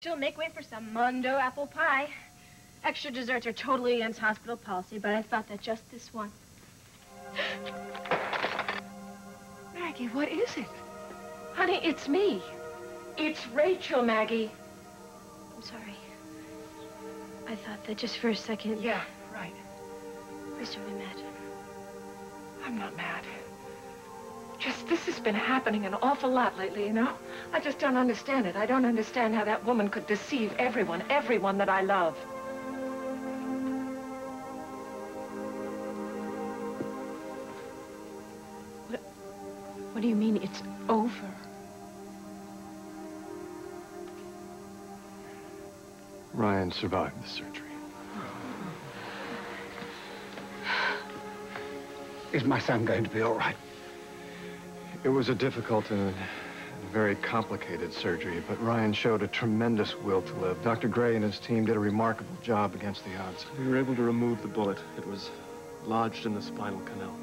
She'll make way for some Mondo apple pie. Extra desserts are totally against hospital policy, but I thought that just this one. Maggie, what is it? Honey, it's me. It's Rachel, Maggie. I'm sorry. I thought that just for a second... Yeah, right. Please don't be mad. I'm not mad. Just, this has been happening an awful lot lately, you know? I just don't understand it. I don't understand how that woman could deceive everyone that I love. What do you mean it's over? Ryan survived the surgery. Is my son going to be all right? It was a difficult and very complicated surgery, but Ryan showed a tremendous will to live. Dr. Gray and his team did a remarkable job against the odds. We were able to remove the bullet. It was lodged in the spinal canal.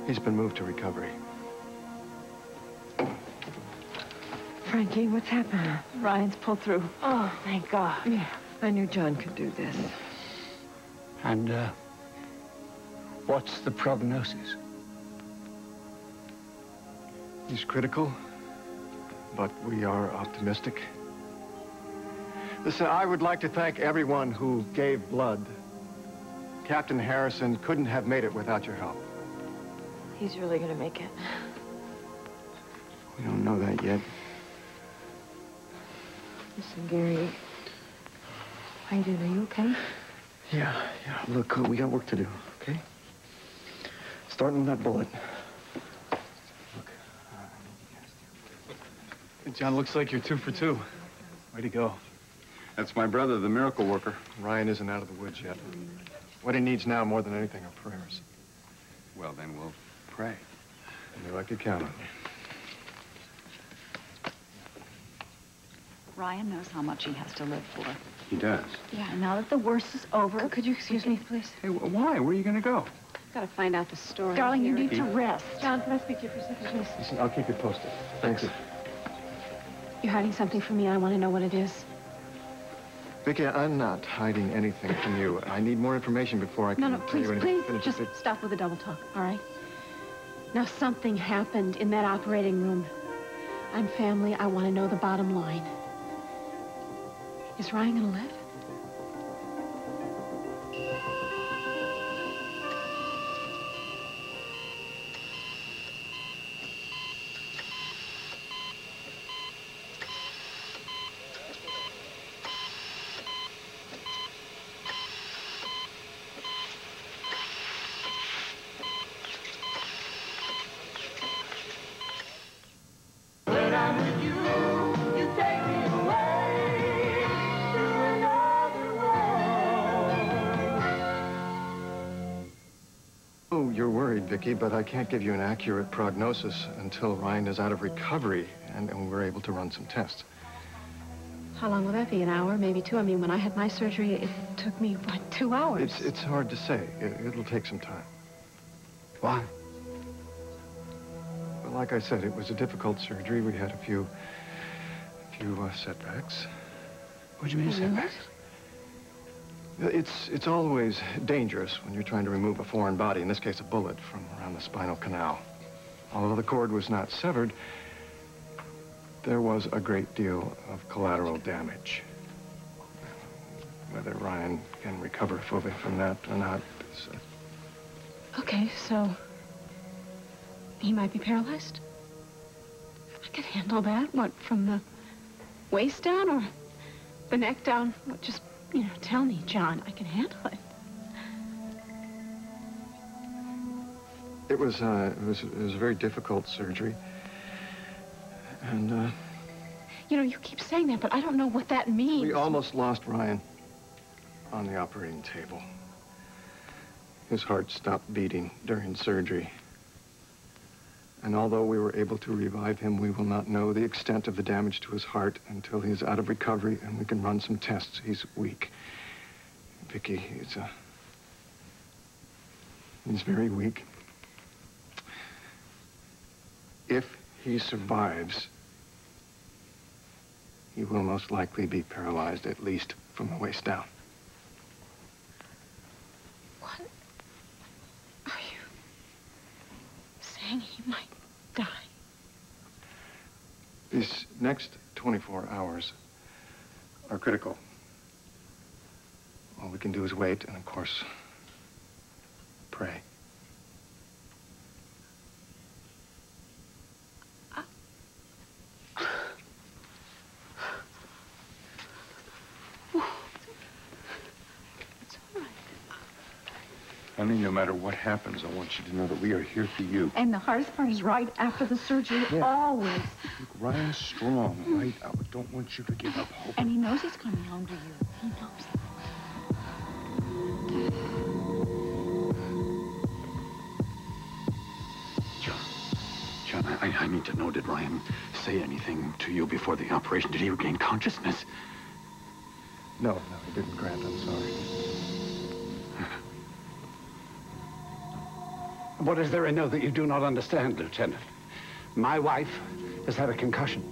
He's been moved to recovery. Frankie, what's happened? Ryan's pulled through. Oh, thank God. Yeah, I knew John could do this. And, what's the prognosis? He's critical, but we are optimistic. Listen, I would like to thank everyone who gave blood. Captain Harrison couldn't have made it without your help. He's really gonna make it. We don't know that yet. Listen, Gary. How you doing? Are you okay? Yeah. Look, we got work to do, okay? Starting with that bullet. Look, John, looks like you're 2 for 2. Way to go. That's my brother, the miracle worker. Ryan isn't out of the woods yet. What he needs now more than anything are prayers. Well, then we'll pray. I knew I could count on you. Ryan knows how much he has to live for. He does? Yeah, and now that the worst is over... Could you excuse me, please? Hey, why? Where are you going to go? I've got to find out the story. Darling, you need to rest. John, can I speak to you for a second, please? Listen, I'll keep you posted. Thanks. You're hiding something from me. I want to know what it is. Vicky, I'm not hiding anything from you. I need more information before I can No, tell please, you anything. please, just stop with the double talk, all right? Now, something happened in that operating room. I'm family. I want to know the bottom line. Is Ryan gonna live? Oh, you're worried, Vicky, but I can't give you an accurate prognosis until Ryan is out of recovery and we're able to run some tests. How long will that be? An hour, maybe 2? I mean, when I had my surgery, it took me, what, 2 hours? It's hard to say. It'll take some time. Why? Well, like I said, it was a difficult surgery. We had a few setbacks. What do you mean, setbacks? It's always dangerous when you're trying to remove a foreign body, in this case a bullet, from around the spinal canal. Although the cord was not severed, there was a great deal of collateral damage. Whether Ryan can recover fully from that or not is... Okay, so he might be paralyzed? I could handle that. What, from the waist down or the neck down? What, just... You know, tell me, John, I can handle it. It was a very difficult surgery. And, You know, you keep saying that, but I don't know what that means. we almost lost Ryan on the operating table. His heart stopped beating during surgery. And although we were able to revive him, we will not know the extent of the damage to his heart until he's out of recovery and we can run some tests. He's weak. Vicky, he's very weak. If he survives, He will most likely be paralyzed, at least from the waist down. What are you saying? He might die. These next 24 hours are critical. All we can do is wait and, of course, pray. Honey, no matter what happens, I want you to know that we are here for you. And the hardest part is right after the surgery, always. Look, Ryan's strong, right? I don't want you to give up hope. And he knows he's coming home to you. He knows that. John, I need to know, did Ryan say anything to you before the operation? Did he regain consciousness? No, he didn't, Grant. I'm sorry. What is there I know that you do not understand, Lieutenant? My wife has had a concussion.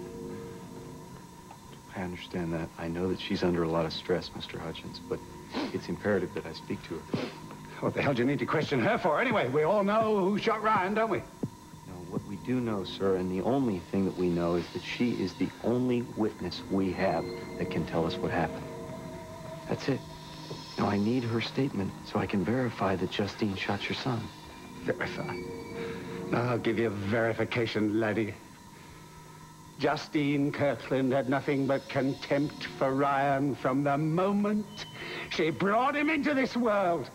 I understand that. I know that she's under a lot of stress, Mr. Hutchins, but it's imperative that I speak to her. What the hell do you need to question her for anyway? We all know who shot Ryan, don't we? No, what we do know, sir, and the only thing that we know is that she is the only witness we have that can tell us what happened. That's it. Now, I need her statement so I can verify that Justine shot your son. Verify? I'll give you verification, laddie. Justine Kirkland had nothing but contempt for Ryan from the moment she brought him into this world.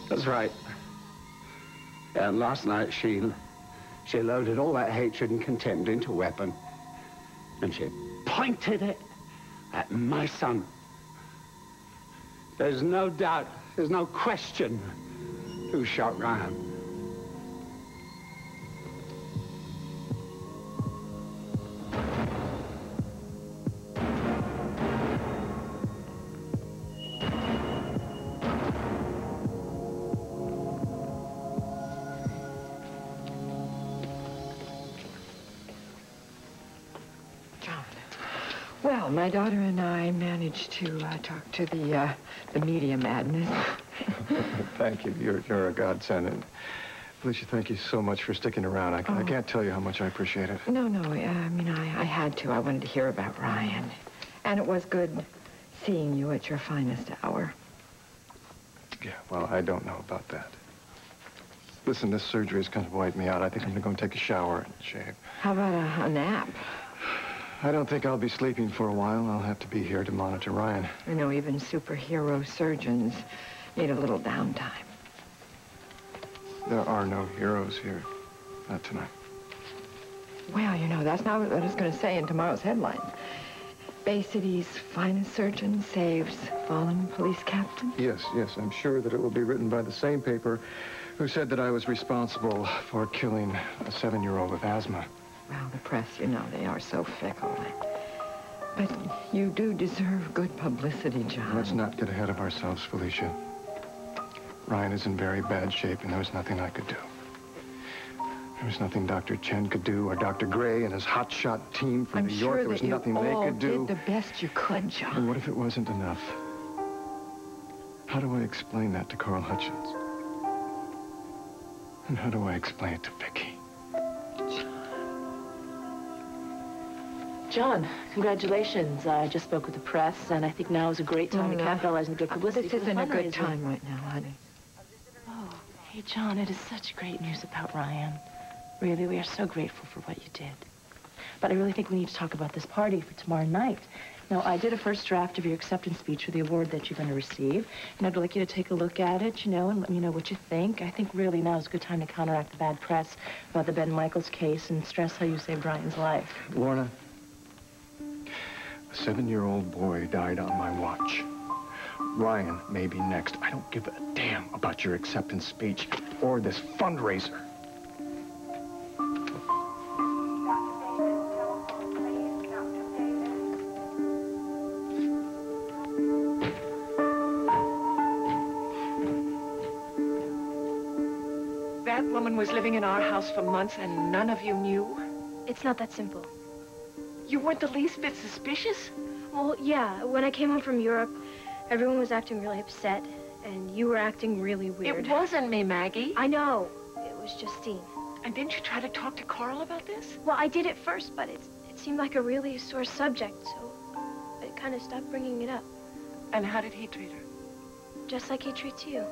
That's right. And last night she loaded all that hatred and contempt into a weapon, and she pointed it at my son. There's no doubt, there's no question who shot Ryan. Well, my daughter and I managed to talk to the media madness. Thank you. You're a godsend. And Felicia, thank you so much for sticking around. I can't tell you how much I appreciate it. No, I mean, I had to. I wanted to hear about Ryan. And it was good seeing you at your finest hour. Yeah, well, I don't know about that. Listen, this surgery has kind of wiped me out. I think I'm going to go and take a shower and shave. How about a nap? I don't think I'll be sleeping for a while. I'll have to be here to monitor Ryan. You know, even superhero surgeons need a little downtime. There are no heroes here. Not tonight. Well, you know, that's not what I was going to say in tomorrow's headline. Bay City's finest surgeon saves fallen police captain. Yes, I'm sure that it will be written by the same paper who said that I was responsible for killing a 7-year-old with asthma. Well, the press, you know, they are so fickle. But you do deserve good publicity, John. Let's not get ahead of ourselves, Felicia. Ryan is in very bad shape, and there was nothing I could do. There was nothing Dr. Chen could do, or Dr. Gray and his hotshot team from New York. There was nothing they could do. I'm sure that you all did the best you could, John. And what if it wasn't enough? How do I explain that to Carl Hutchins? And how do I explain it to Vicky? John, congratulations. I just spoke with the press, and I think now is a great time to capitalize on good publicity. This isn't a good time right now, honey. Oh, hey, John, it is such great news about Ryan. Really, we are so grateful for what you did. But I really think we need to talk about this party for tomorrow night. Now, I did a first draft of your acceptance speech for the award that you're going to receive, and I'd like you to take a look at it, you know, and let me know what you think. I think really now is a good time to counteract the bad press about the Ben Michaels case and stress how you saved Ryan's life. Lorna, a 7-year-old boy died on my watch. Ryan may be next. I don't give a damn about your acceptance speech or this fundraiser. That woman was living in our house for months and none of you knew? It's not that simple. You weren't the least bit suspicious? Well, yeah. When I came home from Europe, everyone was acting really upset, and you were acting really weird. It wasn't me, Maggie. I know. It was Justine. And didn't you try to talk to Carl about this? Well, I did at first, but it seemed like a really sore subject, so I kind of stopped bringing it up. And how did he treat her? Just like he treats you.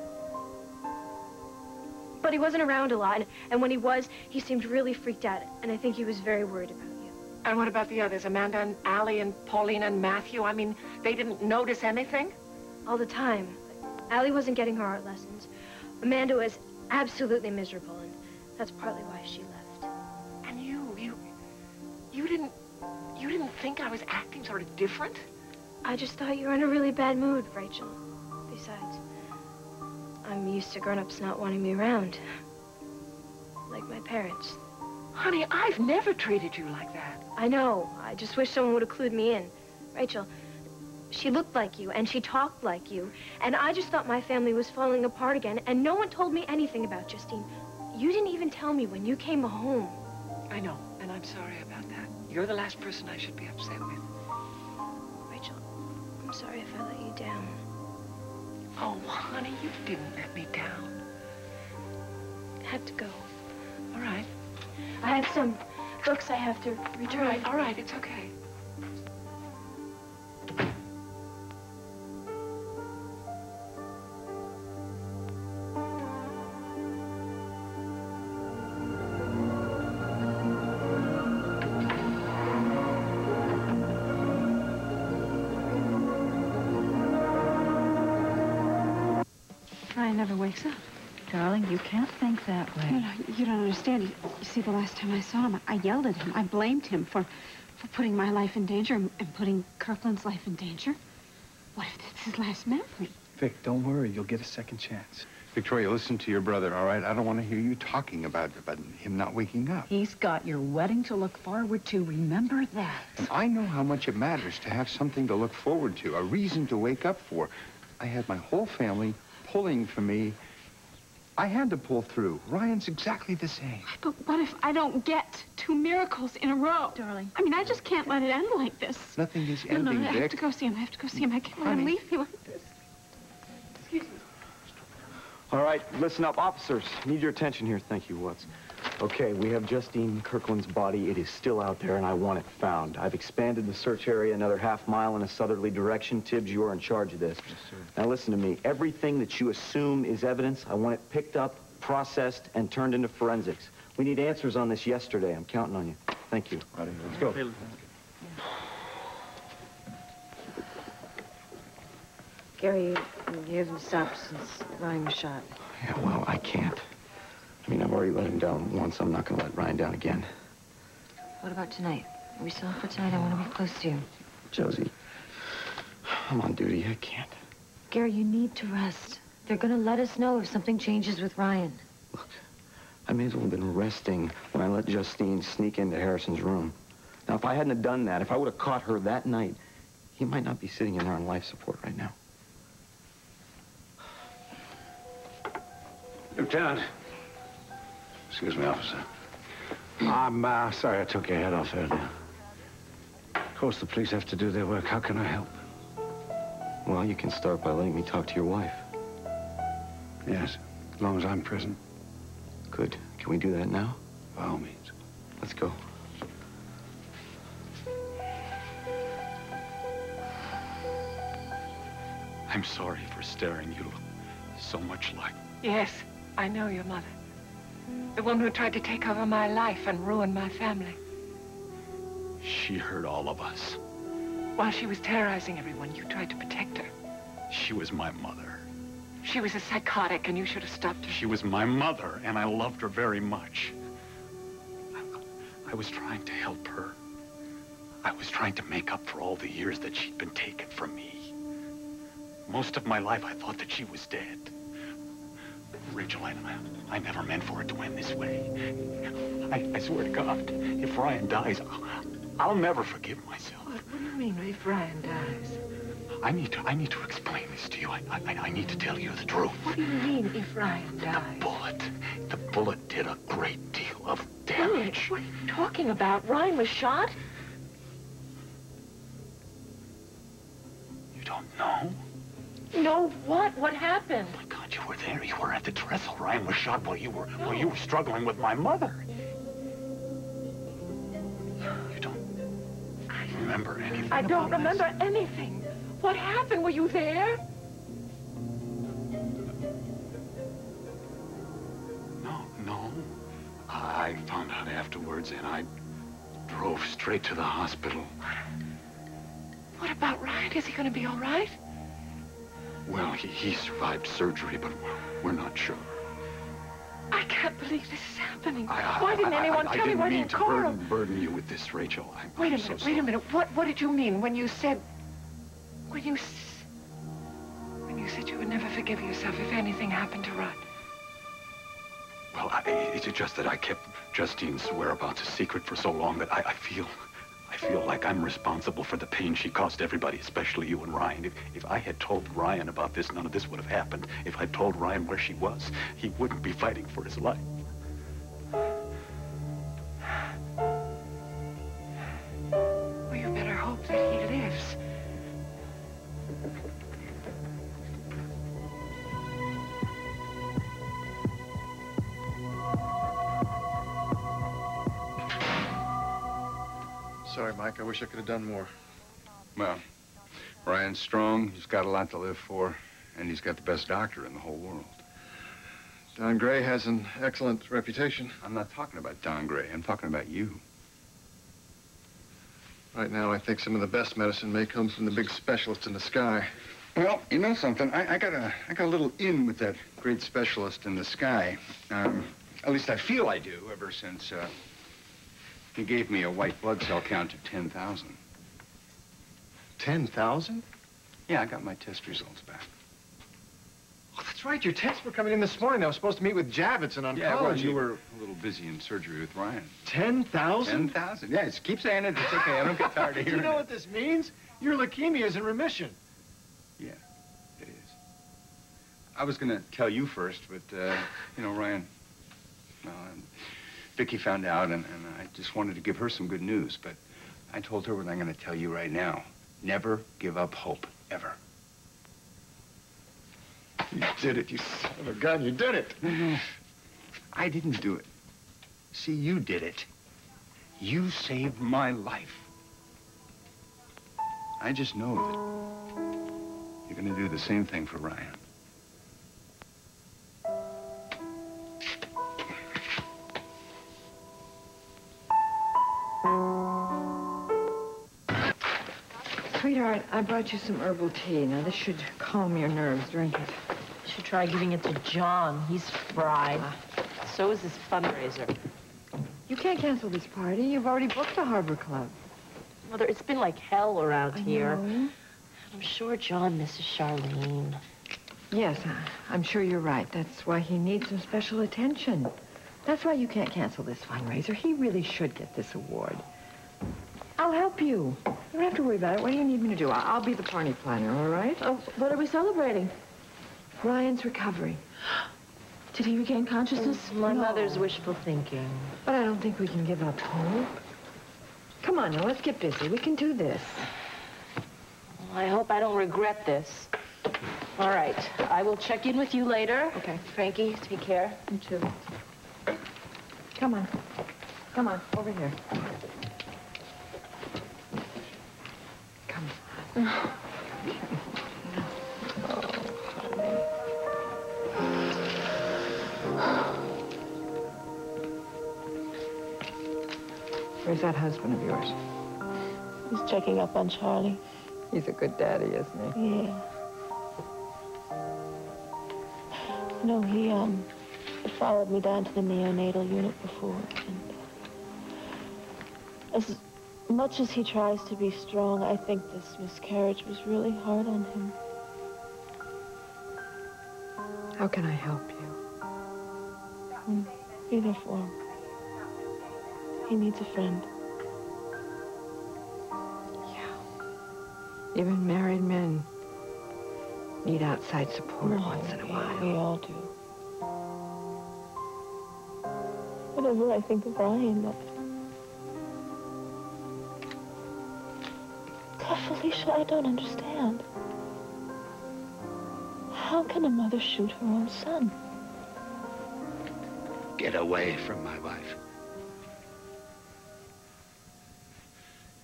But he wasn't around a lot, and when he was, he seemed really freaked out, and I think he was very worried about you. And what about the others? Amanda and Allie and Pauline and Matthew? I mean, they didn't notice anything? All the time. Allie wasn't getting her art lessons. Amanda was absolutely miserable, and that's partly why she left. And you didn't think I was acting sort of different? I just thought you were in a really bad mood, Rachel. Besides, I'm used to grown-ups not wanting me around. Like my parents. Honey, I've never treated you like that. I know. I just wish someone would have clued me in. Rachel, she looked like you, and she talked like you, and I just thought my family was falling apart again, and no one told me anything about Justine. You didn't even tell me when you came home. I know, and I'm sorry about that. You're the last person I should be upset with. Rachel, I'm sorry if I let you down. Oh, honey, you didn't let me down. I have to go. All right. I have some books I have to return. All right, it's okay. Ryan never wakes up. Darling, you can't think that way. No, you don't understand. You see, the last time I saw him, I yelled at him. I blamed him for putting my life in danger and putting Kirkland's life in danger. What if that's his last memory? Vic, don't worry. You'll get a second chance. Victoria, listen to your brother, all right? I don't want to hear you talking about him not waking up. He's got your wedding to look forward to. Remember that. And I know how much it matters to have something to look forward to, a reason to wake up for. I had my whole family pulling for me. I had to pull through. Ryan's exactly the same. But what if I don't get 2 miracles in a row? Darling. I mean, I just can't let it end like this. Nothing is ending, No, I Vic. have to go see him. I have to go see him. I can't let him leave me like this. Excuse me. All right, listen up, officers. Need your attention here. Thank you, Watts. Okay, we have Justine Kirkland's body. It is still out there, and I want it found. I've expanded the search area another half-mile in a southerly direction. Tibbs, you are in charge of this. Yes, sir. Now, listen to me. Everything that you assume is evidence, I want it picked up, processed, and turned into forensics. We need answers on this yesterday. I'm counting on you. Thank you. All right, let's go. Gary, you haven't stopped since Ryan was shot. Yeah, well, I can't. I mean, I've already let him down once. I'm not going to let Ryan down again. What about tonight? Are we still up for tonight? I want to be close to you. Josie, I'm on duty. I can't. Gary, you need to rest. They're going to let us know if something changes with Ryan. Look, I may as well have been resting when I let Justine sneak into Harrison's room. Now, if I hadn't have done that, if I would have caught her that night, he might not be sitting in there on life support right now. Lieutenant. Excuse me, officer. I'm sorry I took your head off earlier. Of course, the police have to do their work. How can I help? Well, you can start by letting me talk to your wife. Yes, as long as I'm present. Good. Can we do that now? By all means. Let's go. I'm sorry for staring you so much like... Yes, I know your mother. The one who tried to take over my life and ruin my family. She hurt all of us. While she was terrorizing everyone, you tried to protect her. She was my mother. She was a psychotic, and you should have stopped her. She was my mother, and I loved her very much. I was trying to help her. I was trying to make up for all the years that she'd been taken from me. Most of my life, I thought that she was dead. Rachel, I never meant for it to end this way. I swear to God, if Ryan dies, I'll never forgive myself. What do you mean, if Ryan dies? I need to explain this to you. I need to tell you the truth. What do you mean, if Ryan dies? The bullet did a great deal of damage. What are you talking about? Ryan was shot? You don't know? No, what? What happened? Oh my God, you were there. You were at the trestle. Ryan was shot while you were struggling with my mother. You don't remember anything? I don't about remember this? anything. What happened? Were you there? No. I found out afterwards, and I drove straight to the hospital. What about Ryan? Is he going to be all right? Well, he survived surgery, but we're not sure. I can't believe this is happening. I Why didn't anyone tell me? Why didn't Carl? I didn't mean to burden you with this, Rachel. Wait a I'm so minute, sorry. wait a minute. What did you mean when you said... When you said you would never forgive yourself if anything happened to Rod? Well, it's just that I kept Justine's whereabouts a secret for so long that I feel like I'm responsible for the pain she caused everybody, especially you and Ryan. If I had told Ryan about this, none of this would have happened. If I'd told Ryan where she was, he wouldn't be fighting for his life. Well, you better hope that he lives. Sorry, Mike. I wish I could have done more. Well, Ryan's strong. He's got a lot to live for. And he's got the best doctor in the whole world. Don Gray has an excellent reputation. I'm not talking about Don Gray. I'm talking about you. Right now, I think some of the best medicine may come from the big specialist in the sky. Well, you know something? I got a little in with that great specialist in the sky. At least I feel I do, ever since he gave me a white blood cell count of 10,000. 10,000? Yeah, I got my test results back. Oh, that's right. Your tests were coming in this morning. I was supposed to meet with Javits in oncology. Yeah, well, you were a little busy in surgery with Ryan. 10,000? 10,000. Yeah, just keep saying it. It's okay. I don't get tired of Do hearing you know it. what this means? Your leukemia is in remission. Yeah, it is. I was going to tell you first, but, you know, Ryan, Vicky found out, and I just wanted to give her some good news, but I told her what I'm going to tell you right now. Never give up hope, ever. You did it, you son of a gun. You did it. No. I didn't do it. See, you did it. You saved my life. I just know that you're going to do the same thing for Ryan. Sweetheart, I brought you some herbal tea. Now, this should calm your nerves. Drink it. You should try giving it to John. He's fried. So is his fundraiser. You can't cancel this party. You've already booked the Harbor Club. Mother, it's been like hell around here. know. I'm sure John misses Charlene. Yes, I'm sure you're right. That's why he needs some special attention. That's why you can't cancel this fundraiser. He really should get this award. I'll help you. You don't have to worry about it. What do you need me to do? I'll be the party planner, all right? Oh, what are we celebrating? Ryan's recovery. Did he regain consciousness? My No. mother's wishful thinking. But I don't think we can give up hope. Come on now, let's get busy. We can do this. Well, I hope I don't regret this. All right. I will check in with you later. Okay. Frankie, take care. You too. Come on. Come on, over here. Come on. Where's that husband of yours? He's checking up on Charlie. He's a good daddy, isn't he? Yeah. No, he followed me down to the neonatal unit before. And as much as he tries to be strong, I think this miscarriage was really hard on him. How can I help you? Be there for him. He needs a friend. Even married men need outside support once in a while. We all do. But whenever I think of Ryan, but... God, Felicia, I don't understand. How can a mother shoot her own son? Get away from my wife.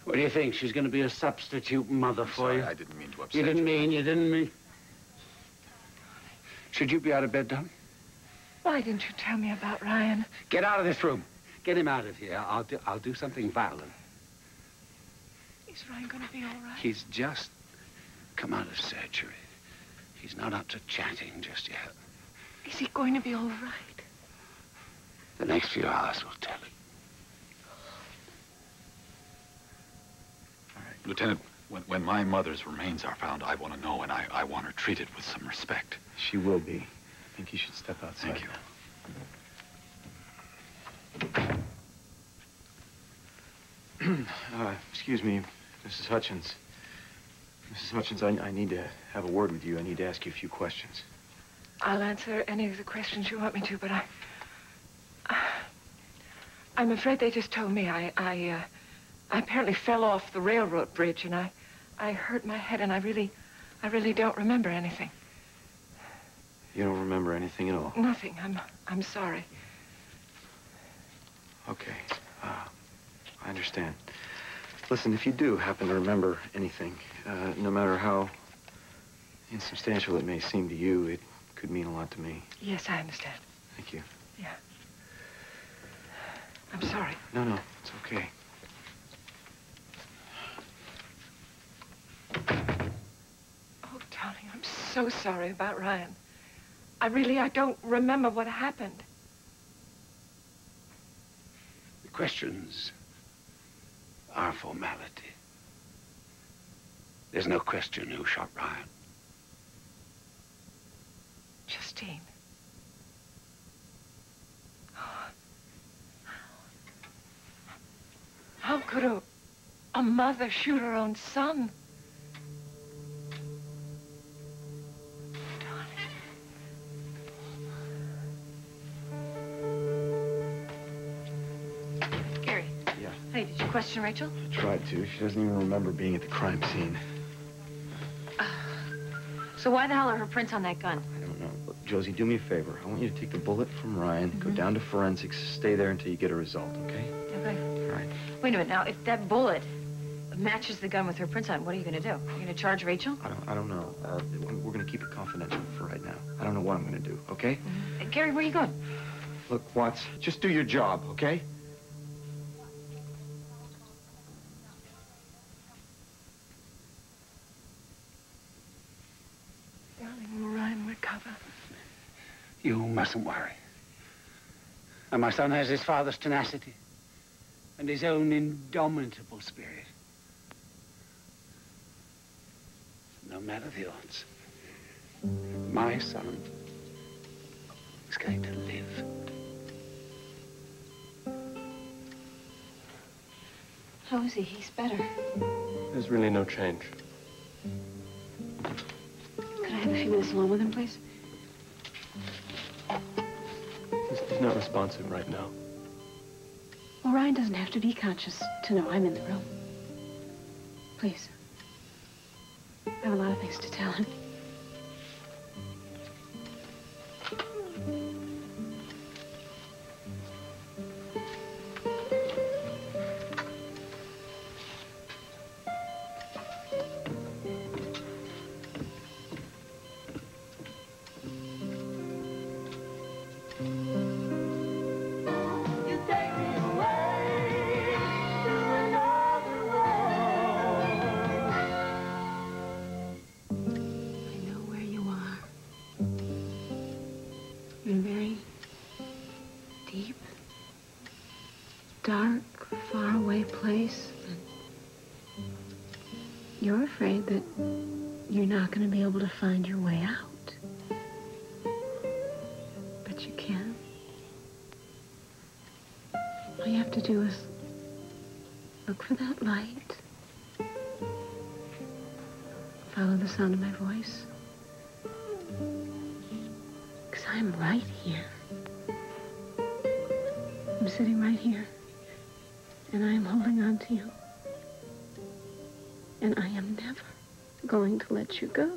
What do you think? She's going to be a substitute mother for you? I didn't mean to upset you. You didn't mean. Should you be out of bed, darling? Why didn't you tell me about Ryan? Get out of this room. Get him out of here. I'll do something violent. Is Ryan going to be all right? He's just come out of surgery. He's not up to chatting just yet. Is he going to be all right? The next few hours will tell it. All right. Lieutenant, when my mother's remains are found, I want to know, and I want her treated with some respect. She will be. I think you should step outside. Thank you. Excuse me, Mrs. Hutchins. Mrs. Hutchins, I need to have a word with you. I need to ask you a few questions. I'll answer any of the questions you want me to, but I'm afraid they just told me I apparently fell off the railroad bridge, and I hurt my head, and I really don't remember anything. You don't remember anything at all? Nothing. I'm sorry. Okay. I understand. Listen, if you do happen to remember anything, no matter how insubstantial it may seem to you, it could mean a lot to me. Yes, I understand. Thank you. Yeah. I'm sorry. No, it's okay. Oh, darling, I'm so sorry about Ryan. I don't remember what happened. The questions are a formality. There's no question who shot Ryan. Justine. How could a mother shoot her own son? Gary. Yeah. Hey, did you question Rachel? I tried to. She doesn't even remember being at the crime scene. So why the hell are her prints on that gun? I don't know. Look, Josie, do me a favor. I want you to take the bullet from Ryan, go down to forensics, stay there until you get a result, okay? Okay. All right. Wait a minute. Now, if that bullet matches the gun with her prints on it, what are you going to do? You're going to charge Rachel? I don't know. We're going to keep it confidential for right now. I don't know what I'm going to do, okay? Gary, where are you going? Look, Watts, just do your job, okay? Darling, will Ryan recover? You mustn't worry. And my son has his father's tenacity and his own indomitable spirit. No matter the odds, my son is going to live. How is he? He's better. There's really no change. Could I have a few minutes alone with him, please? He's not responsive right now. Well, Ryan doesn't have to be conscious to know I'm in the room. Please. I have a lot of things to tell him. Dark, faraway place. And you're afraid that you're not going to be able to find your way out. But you can. All you have to do is look for that light. Follow the sound of my voice. Because I'm right here. I'm sitting right here, and I am holding on to you. And I am never going to let you go.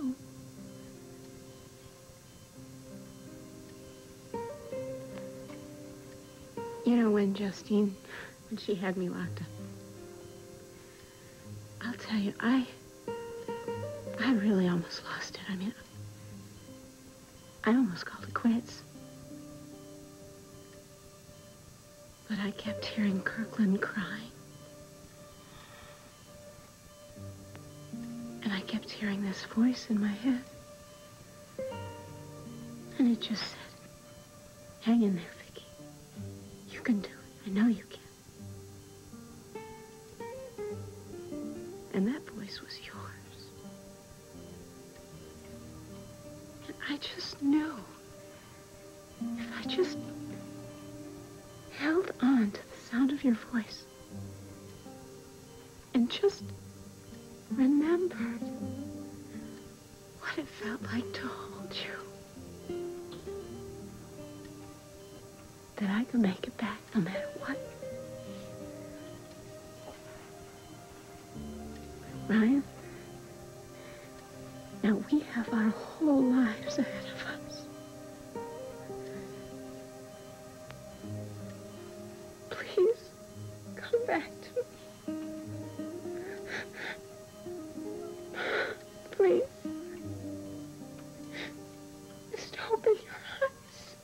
You know, when Justine, when she had me locked up, I'll tell you, I really almost lost it. I mean, I almost called it quits. But I kept hearing Kirkland crying. And I kept hearing this voice in my head. And it just said, hang in there, Vicky. You can do it. I know you can. And that voice was yours. And I just knew, if I just held on to the sound of your voice and just remembered what it felt like to hold you, that I could make it back no matter what. Ryan, now we have our whole lives ahead of us. Please, come back to me. Please. Just open your eyes.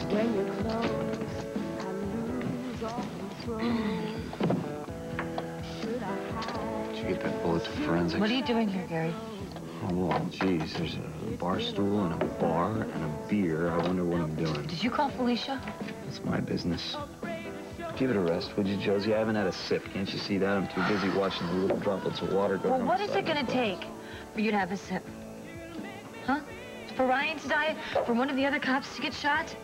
When you're close, I lose all control. Should I hide? Did you get that bullet to forensics? What are you doing here, Gary? Oh, well, geez, there's a bar stool and a bar and a beer. I wonder what I'm doing. Did you call Felicia? It's my business. Give it a rest, would you, Josie? I haven't had a sip. Can't you see that? I'm too busy watching the little droplets of water go Well, down what the is side it going of to the glass. take for you to have a sip? Huh? For Ryan to die? For one of the other cops to get shot?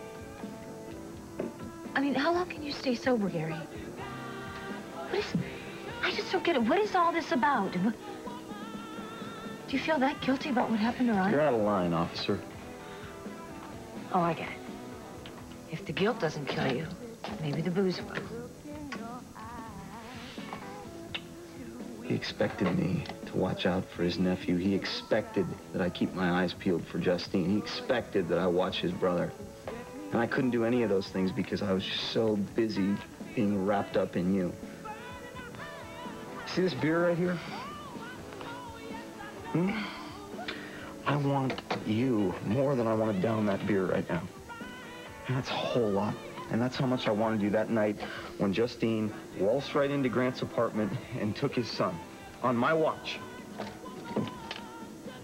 I mean, how long can you stay sober, Gary? What is... I just don't get it. What is all this about? Do you feel that guilty about what happened to Ryan? You're out of line, officer. Oh, I get it. If the guilt doesn't kill you, maybe the booze will. He expected me to watch out for his nephew. He expected that I keep my eyes peeled for Justine. He expected that I watch his brother. And I couldn't do any of those things because I was just so busy being wrapped up in you. See this beer right here? I want you more than I want to down that beer right now. And that's a whole lot. And that's how much I wanted you that night when Justine waltzed right into Grant's apartment and took his son. On my watch.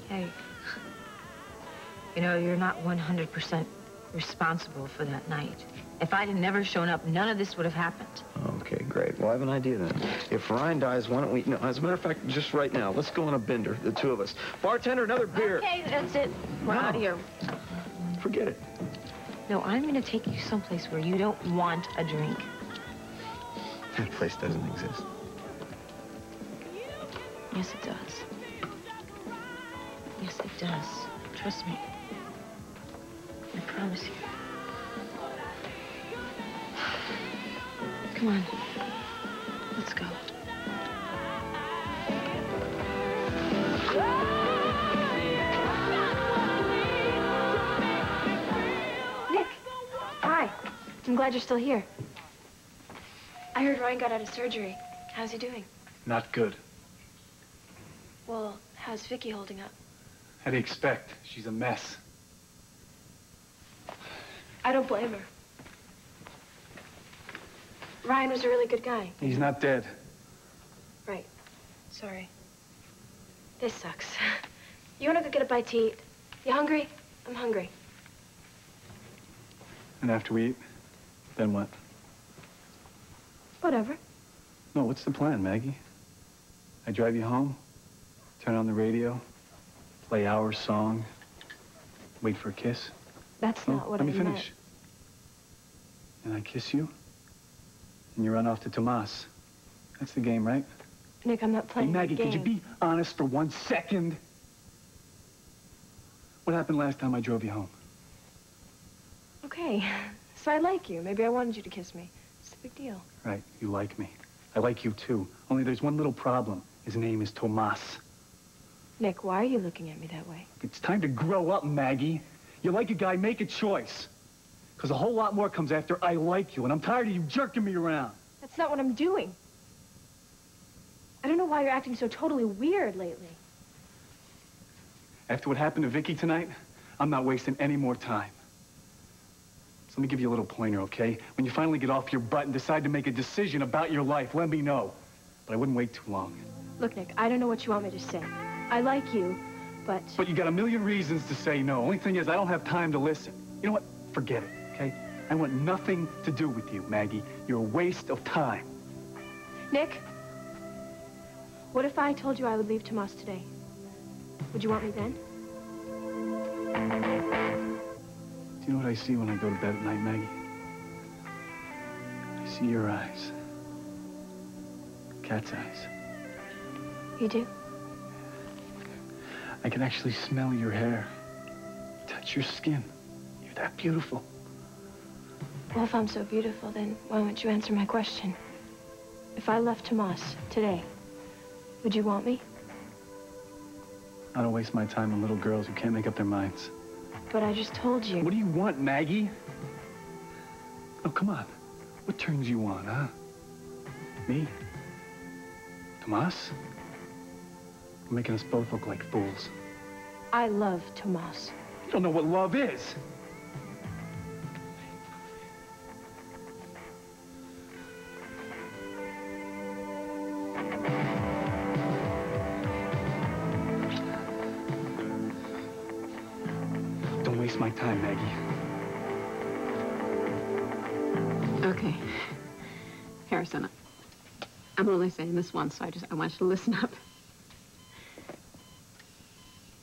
Hey, you know, you're not 100% responsible for that night. If I'd have never shown up, none of this would have happened. Okay, great. Well, I have an idea then. If Ryan dies, why don't we... No, as a matter of fact, just right now, let's go on a bender, the two of us. Bartender, another beer. Okay, that's it. We're out of here. Forget it. No, I'm going to take you someplace where you don't want a drink. That place doesn't exist. Yes, it does. Yes, it does. Trust me. I promise you. Come on. Let's go. Nick! Hi. I'm glad you're still here. I heard Ryan got out of surgery. How's he doing? Not good. Well, how's Vicky holding up? How do you expect? She's a mess. I don't blame her. Ryan was a really good guy. He's not dead. Right. Sorry. This sucks. You want to go get a bite to eat? You hungry? I'm hungry. And after we eat, then what? Whatever. No, what's the plan, Maggie? I drive you home, turn on the radio, play our song, wait for a kiss? That's not what let I me meant. finish. and I kiss you, and you run off to Tomas. That's the game, right? Nick, I'm not Hey, playing Maggie, the game. could you be honest for 1 second? What happened last time I drove you home? Okay, so I like you. Maybe I wanted you to kiss me. It's a big deal. Right, you like me. I like you, too. Only there's one little problem. His name is Tomas. Nick, why are you looking at me that way? It's time to grow up, Maggie. You like a guy, make a choice. Because a whole lot more comes after I like you, and I'm tired of you jerking me around. That's not what I'm doing. I don't know why you're acting so totally weird lately. After what happened to Vicky tonight, I'm not wasting any more time. So let me give you a little pointer, okay? When you finally get off your butt and decide to make a decision about your life, let me know. But I wouldn't wait too long. Look, Nick, I don't know what you want me to say. I like you, but... But you got a million reasons to say no. Only thing is, I don't have time to listen. You know what? Forget it, okay? I want nothing to do with you, Maggie. You're a waste of time. Nick, what if I told you I would leave Tomas today? Would you want me then? Do you know what I see when I go to bed at night, Maggie? I see your eyes. Cat's eyes. You do? I can actually smell your hair. Touch your skin. You're that beautiful. Well, if I'm so beautiful, then why won't you answer my question? If I left Tomas today, would you want me? I don't waste my time on little girls who can't make up their minds. But I just told you. What do you want, Maggie? Oh, come on. What turns you on, huh? Me? Tomas? You're making us both look like fools. I love Tomas. You don't know what love is. Don't waste my time, Maggie. Okay. Harrison, I'm only saying this once, so I want you to listen up.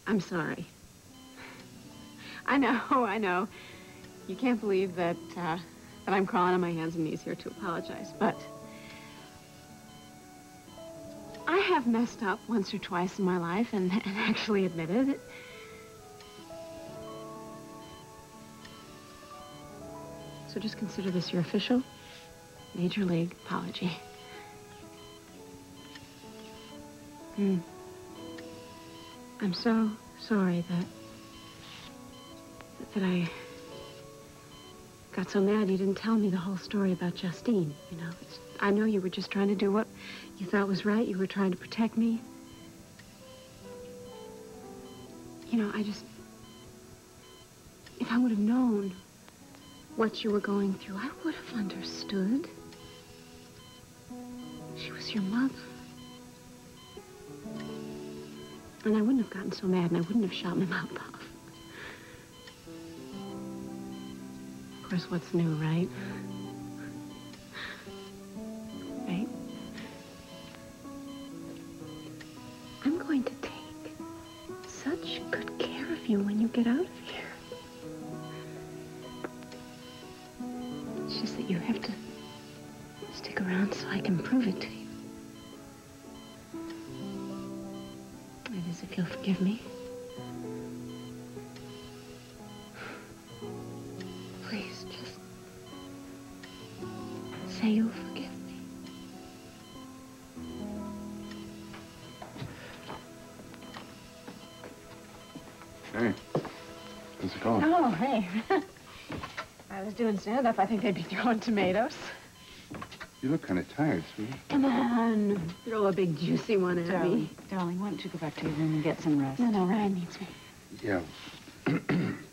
I'm sorry. I know. You can't believe that I'm crawling on my hands and knees here to apologize, but I have messed up once or twice in my life and actually admitted it. So just consider this your official Major League apology. I'm so sorry that I got so mad you didn't tell me the whole story about Justine, you know. I know you were just trying to do what you thought was right. You were trying to protect me. You know, if I would have known what you were going through, I would have understood. She was your mother. And I wouldn't have gotten so mad, and I wouldn't have shot my mouth off. Of course, what's new, right? Right? I'm going to take such good care of you when you get out of here. It's just that you have to stick around so I can prove it to you. That is, if you'll forgive me. Please, just say you'll forgive me. Hey, how's it going? Oh, hey. I was doing stand-up. I think they'd be throwing tomatoes. You look kind of tired, sweetie. Come on. Throw a big juicy one at me. Darling, why don't you go back to your room and get some rest? No, Ryan needs me. Yeah.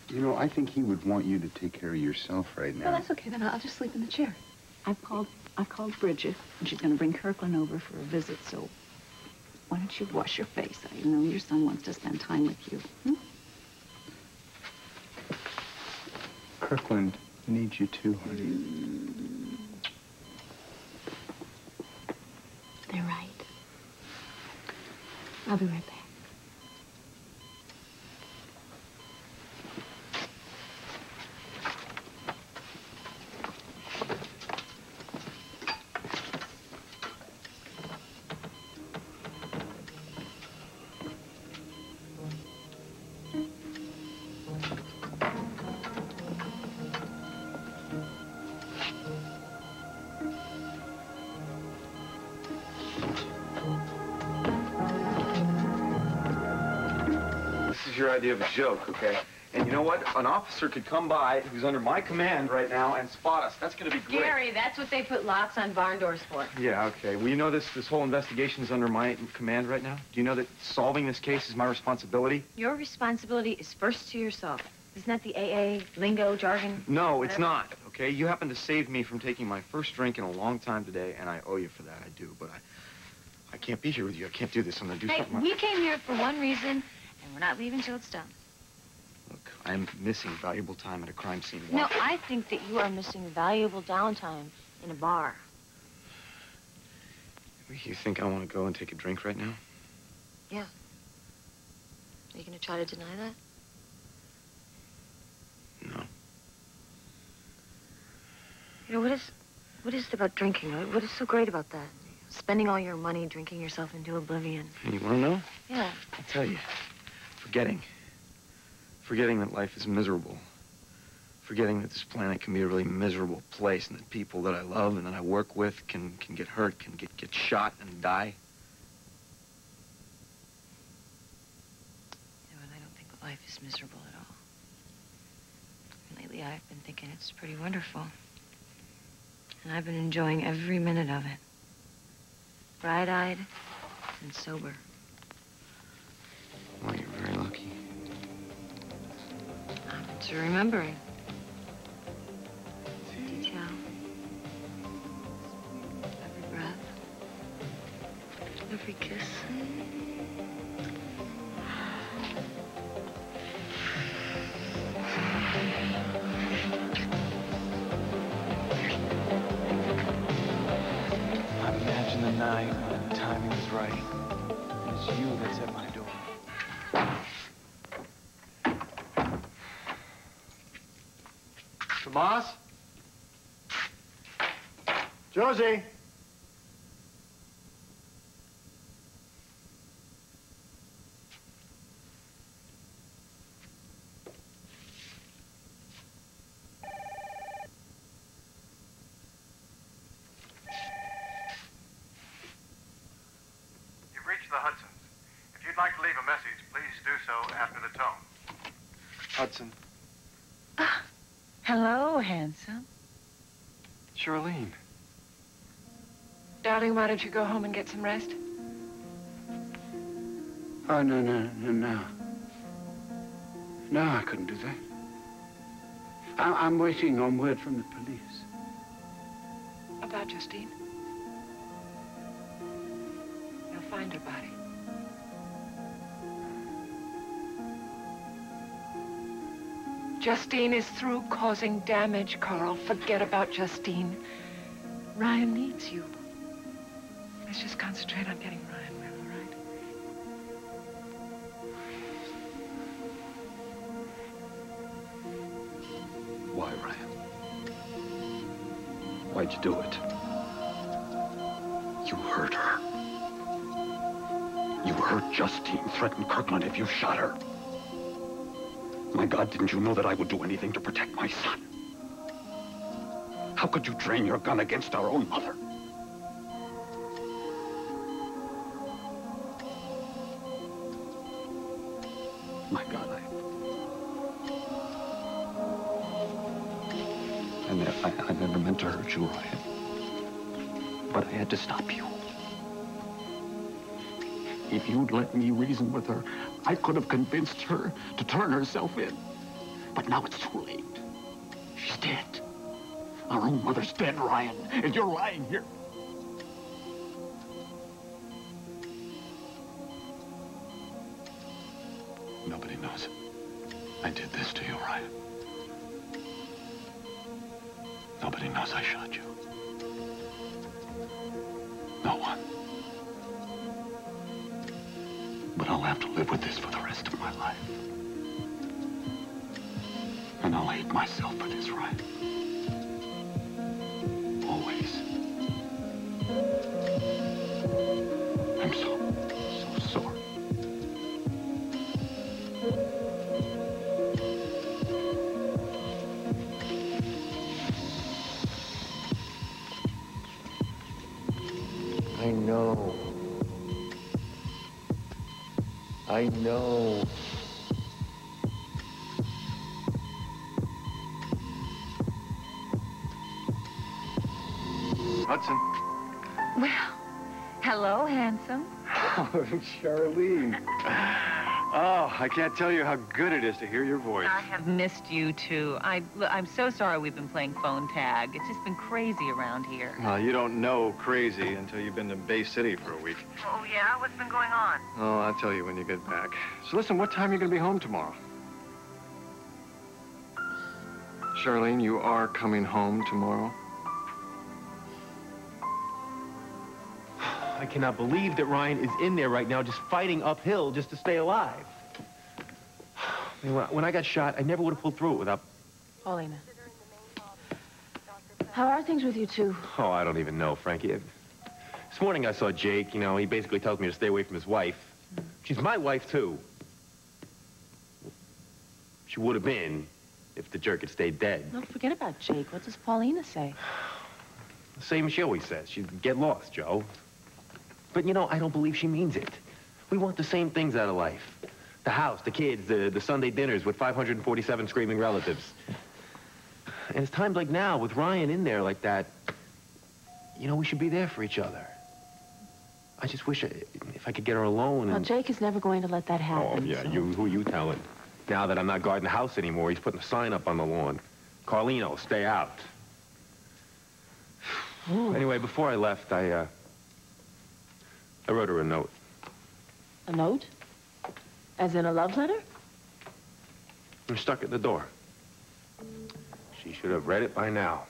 You know, I think he would want you to take care of yourself right now. Well, that's okay. Then I'll just sleep in the chair. I've called Bridget, and she's going to bring Kirkland over for a visit, so why don't you wash your face? I know your son wants to spend time with you. Kirkland needs you too, honey. They're right. I'll be right back. is your idea of a joke, okay? And you know what? An officer could come by who's under my command right now and spot us. That's gonna be great. Gary, that's what they put locks on barn doors for. Yeah, okay. Well, you know this whole investigation is under my command right now? Do you know that solving this case is my responsibility? Your responsibility is first to yourself. Isn't that the AA lingo, jargon? No, whatever? it's not, okay? You happened to save me from taking my first drink in a long time today, and I owe you for that. I do, but I can't be here with you. I can't do this. I'm gonna do something. We came here for one reason, and we're not leaving till it's done. Look, I'm missing valuable time at a crime scene. No, I think that you are missing valuable downtime in a bar. You think I want to go and take a drink right now? Yeah. Are you going to try to deny that? No. You know, what is it about drinking? What is so great about that? Spending all your money drinking yourself into oblivion. You want to know? Yeah. I'll tell you. Forgetting that life is miserable. Forgetting that this planet can be a really miserable place and that people that I love and that I work with can get hurt, can get shot and die. You know, and I don't think that life is miserable at all. And lately I've been thinking it's pretty wonderful. And I've been enjoying every minute of it. Bright-eyed and sober. Well, you're very lucky. To remembering. Detail. Every breath. Every kiss. I imagine the night when the timing is right. And it's you that's at my door. Tomas? Josie? You've reached the Hudsons. If you'd like to leave a message, please do so after the tone. Hudson. Hello, handsome. Charlene. Darling, why don't you go home and get some rest? Oh, no. No, I couldn't do that. I'm waiting on word from the police. About Justine? They'll find her body. Justine is through causing damage, Carl. Forget about Justine. Ryan needs you. Let's just concentrate on getting Ryan well, all right? Why, Ryan? Why'd you do it? You hurt her. You hurt Justine, threatened Kirkland if you shot her. My God, didn't you know that I would do anything to protect my son? How could you train your gun against our own mother? My God, I never meant to hurt you, Ryan. But I had to stop you. If you'd let me reason with her, I could have convinced her to turn herself in. But now it's too late. She's dead. Our own mother's dead, Ryan, and you're lying here. Nobody knows I did this to you, Ryan. Nobody knows I shot you. No one. But I'll have to live with this for the rest of my life. And I'll hate myself for this, Ryan. Always. I'm so sorry. I know. Hudson. Well, hello, handsome. Oh, Charlene. Oh, I can't tell you how good it is to hear your voice. I have missed you, too. I'm so sorry we've been playing phone tag. It's just been crazy around here. Well, you don't know crazy until you've been to Bay City for a week. Oh, yeah? What's been going on? Oh, I'll tell you when you get back. So listen, what time are you going to be home tomorrow? Charlene, you are coming home tomorrow? I cannot believe that Ryan is in there right now just fighting uphill just to stay alive. I mean, when I got shot, I never would have pulled through it without... Paulina. How are things with you two? Oh, I don't even know, Frankie. This morning I saw Jake, you know, he basically tells me to stay away from his wife. She's my wife, too. She would have been if the jerk had stayed dead. No, forget about Jake. What does Paulina say? The same as she always says. She'd get lost, Joe. But, you know, I don't believe she means it. We want the same things out of life. The house, the kids, the Sunday dinners with 547 screaming relatives. And it's times like now, with Ryan in there like that, you know, we should be there for each other. I just wish if I could get her alone and... Well, Jake is never going to let that happen. Oh, yeah, so... who you telling? Now that I'm not guarding the house anymore, he's putting a sign up on the lawn. Carlino, stay out. Anyway, before I left, I wrote her a note. A note? As in a love letter? I'm stuck at the door. She should have read it by now.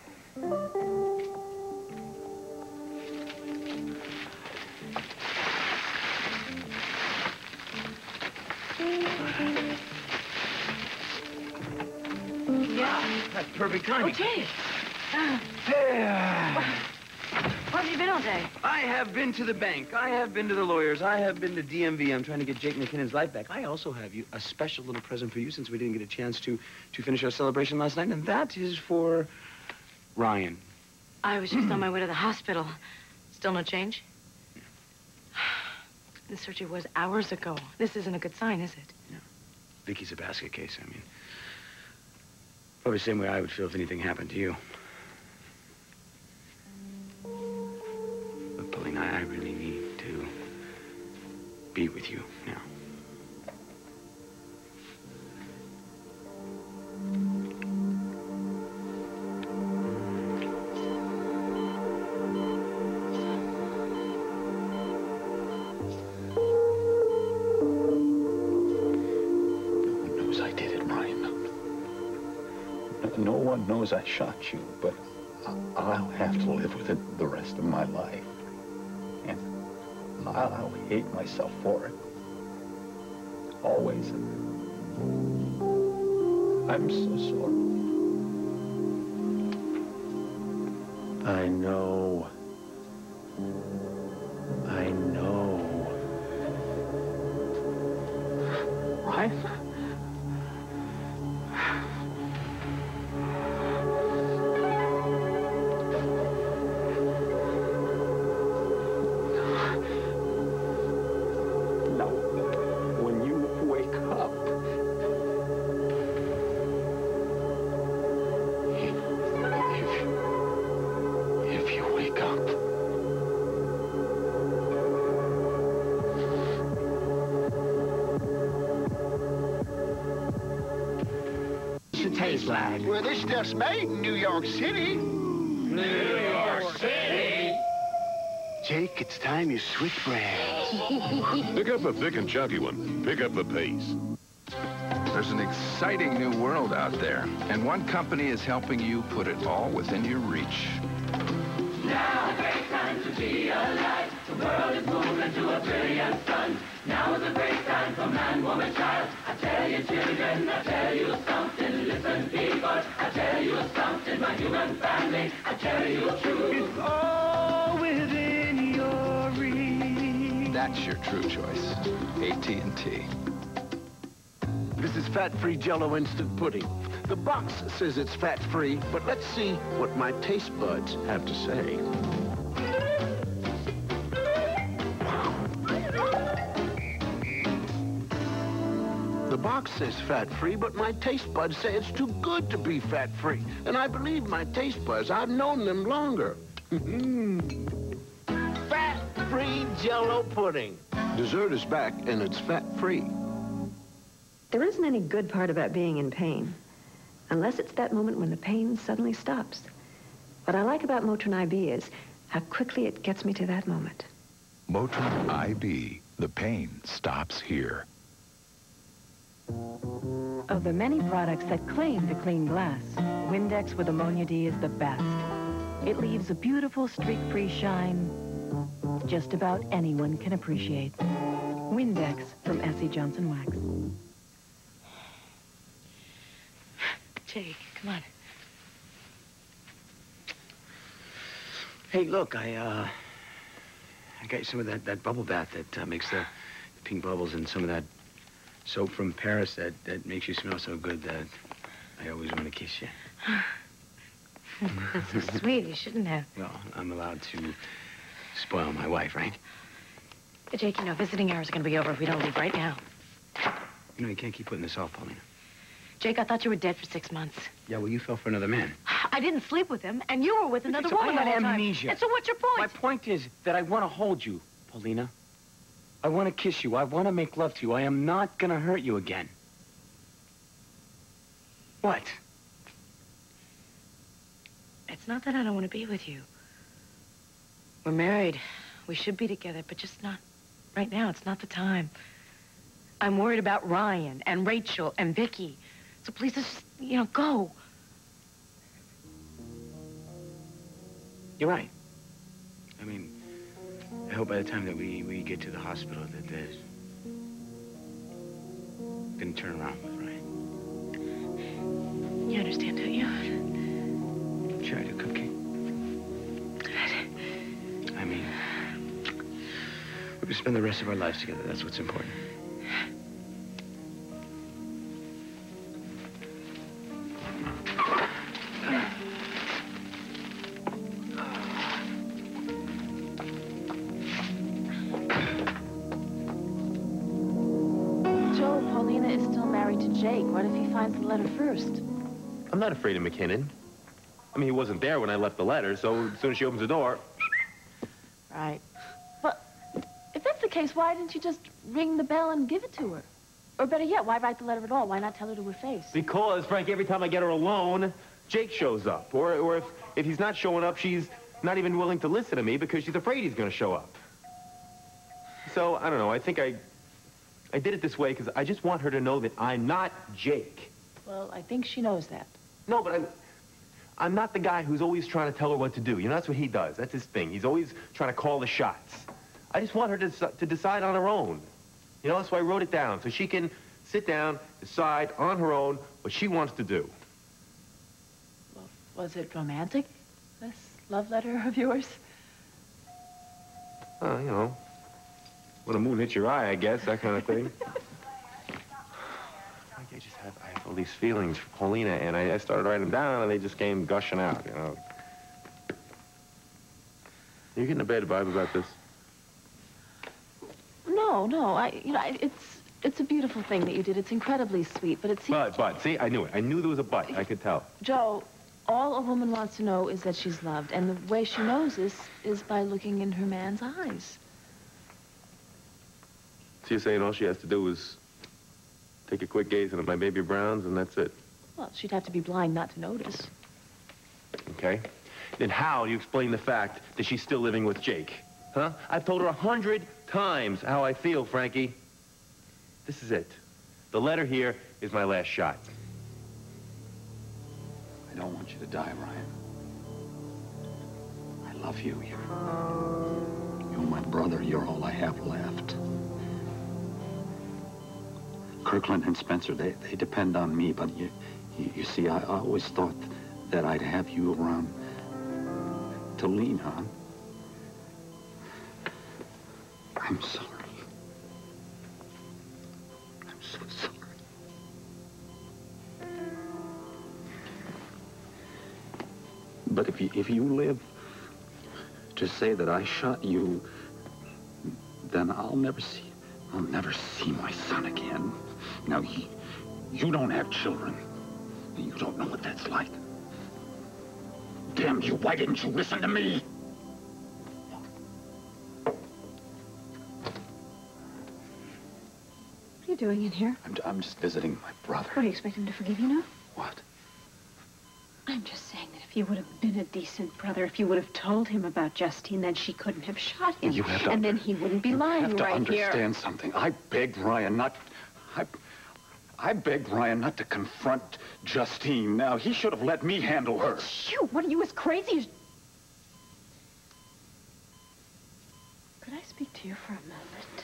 Yeah, that's perfect timing. Oh, Jake! Where have you been all day? I have been to the bank. I have been to the lawyers. I have been to DMV. I'm trying to get Jake McKinnon's life back. I also have a special little present for you since we didn't get a chance to finish our celebration last night, and that is for Ryan. I was just on my way to the hospital. Still no change? The surgery was hours ago. This isn't a good sign, is it? Yeah. Vicky's a basket case. I mean, probably the same way I would feel if anything happened to you. But, Paulina, I really need to be with you now. No one knows I shot you, but I'll have to live with it the rest of my life. And I'll hate myself for it. Always. I'm so sorry. I know. I know. Ryan? Well, this stuff's made in New York City. New York City? Jake, it's time you switch brands. Pick up a thick and chunky one. Pick up the pace. There's an exciting new world out there, and one company is helping you put it all within your reach. Now a great time to be alive. The world is moving to a brilliant sun. Now is a great time for man, woman, child. I tell you, children, I tell you something. Listen, people, I tell you something. My human family, I tell you true. It's all within your reach. That's your true choice. AT&T. This is fat-free Jell-O instant pudding. The box says it's fat-free, but let's see what my taste buds have to say. The box says fat-free, but my taste buds say it's too good to be fat-free. And I believe my taste buds. I've known them longer. Fat-free Jell-O pudding. Dessert is back, and it's fat-free. There isn't any good part about being in pain, unless it's that moment when the pain suddenly stops. What I like about Motrin IB is how quickly it gets me to that moment. Motrin IB. The pain stops here. Of the many products that claim to clean glass, Windex with Ammonia D is the best. It leaves a beautiful streak-free shine just about anyone can appreciate. Windex from S.C. Johnson Wax. Jake, come on. Hey, look, I got you some of that bubble bath that makes the pink bubbles, and some of that soap from Paris that makes you smell so good that I always want to kiss you. That's so sweet. You shouldn't have. Well, I'm allowed to spoil my wife, right? Jake, you know, visiting hours are going to be over if we don't leave right now. You know, you can't keep putting this off, Paulina. Jake, I thought you were dead for 6 months. Yeah, well, you fell for another man. I didn't sleep with him, and you were with another So woman I the had whole time. amnesia. And so what's your point? My point is that I want to hold you, Paulina. I want to kiss you. I want to make love to you. I am not going to hurt you again. What? It's not that I don't want to be with you. We're married. We should be together, but just not right now. It's not the time. I'm worried about Ryan and Rachel and Vicky. So please just, you know, go. You're right. I mean, I hope by the time that we get to the hospital that there's gonna turn around with Ryan. You understand, don't you? Sure I do, Cupcake. I mean, we're gonna spend the rest of our lives together. That's what's important. Joe, Paulina is still married to Jake. What if he finds the letter first? I'm not afraid of McKinnon. I mean, he wasn't there when I left the letter, so as soon as she opens the door... Right. But if that's the case, why didn't you just ring the bell and give it to her? Or better yet, why write the letter at all? Why not tell her to her face? Because, Frank, every time I get her alone, Jake shows up. Or if he's not showing up, she's not even willing to listen to me because she's afraid he's going to show up. So, I don't know, I think I did it this way because I just want her to know that I'm not Jake. Well, I think she knows that. No, but I'm not the guy who's always trying to tell her what to do. You know, that's what he does. That's his thing. He's always trying to call the shots. I just want her to decide on her own. You know, that's why I wrote it down, so she can sit down, decide on her own what she wants to do. Well, was it romantic, this love letter of yours? You know, when the moon hits your eye, I guess, that kind of thing. I have all these feelings for Paulina, and I started writing them down, and they just came gushing out, you know. You getting a bad vibe about this? No, it's a beautiful thing that you did. It's incredibly sweet, but it seems... But, see, I knew it. I knew there was a but. I could tell. Joe, all a woman wants to know is that she's loved, and the way she knows this is by looking in her man's eyes. So you're saying all she has to do is take a quick gaze into my baby browns, and that's it? Well, she'd have to be blind not to notice. Okay. Then how do you explain the fact that she's still living with Jake? Huh? I've told her 100 times how I feel, Frankie. This is it. The letter here is my last shot. I don't want you to die, Ryan. I love you. You're my brother. You're all I have left. Kirkland and Spencer, they depend on me, but you see, I always thought that I'd have you around to lean on. I'm sorry. I'm so sorry. But if you live to say that I shot you, then I'll never see my son again. Now, you don't have children. You don't know what that's like. Damn you, why didn't you listen to me? you doing in here? I'm just visiting my brother. What, do you expect him to forgive you now? What? I'm just saying that if you would have been a decent brother, if you would have told him about Justine, then she couldn't have shot him. You have to and then he wouldn't be lying have to right here. understand something. I begged Ryan not... I begged Ryan not to confront Justine. Now, he should have let me handle her. Shoot, what are you, as crazy as... Could I speak to you for a moment?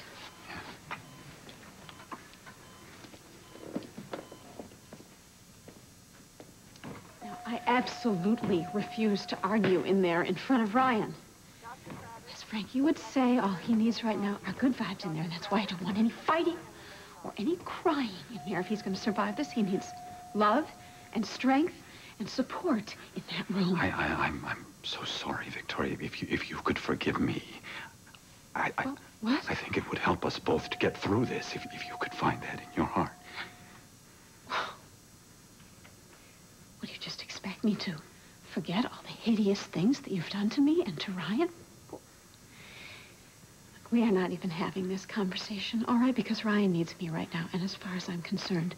Now, I absolutely refuse to argue in there in front of Ryan. As Frank, you would say all he needs right now are good vibes in there, and that's why I don't want any fighting or any crying in there. If he's going to survive this, he needs love and strength and support in that room. I'm so sorry, Victoria. If you could forgive me, What? I think it would help us both to get through this if you could find that in your heart. Would you just expect me to forget all the hideous things that you've done to me and to Ryan? Look, we are not even having this conversation, all right? Because Ryan needs me right now. And as far as I'm concerned,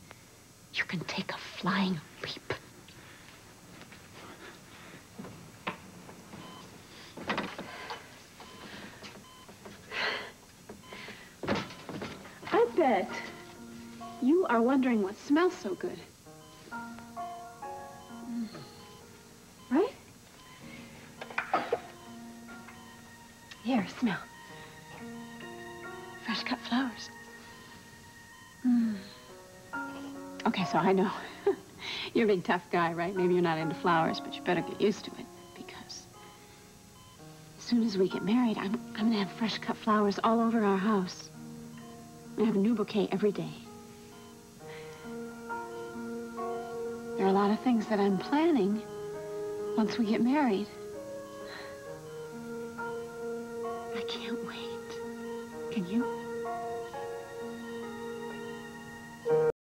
you can take a flying leap. I bet you are wondering what smells so good. Right? Here, smell. Fresh cut flowers. Okay, so I know. You're a big tough guy, right? Maybe you're not into flowers, but you better get used to it, because as soon as we get married, I'm gonna have fresh cut flowers all over our house. I'm gonna have a new bouquet every day. There are a lot of things that I'm planning once we get married. I can't wait. Can you?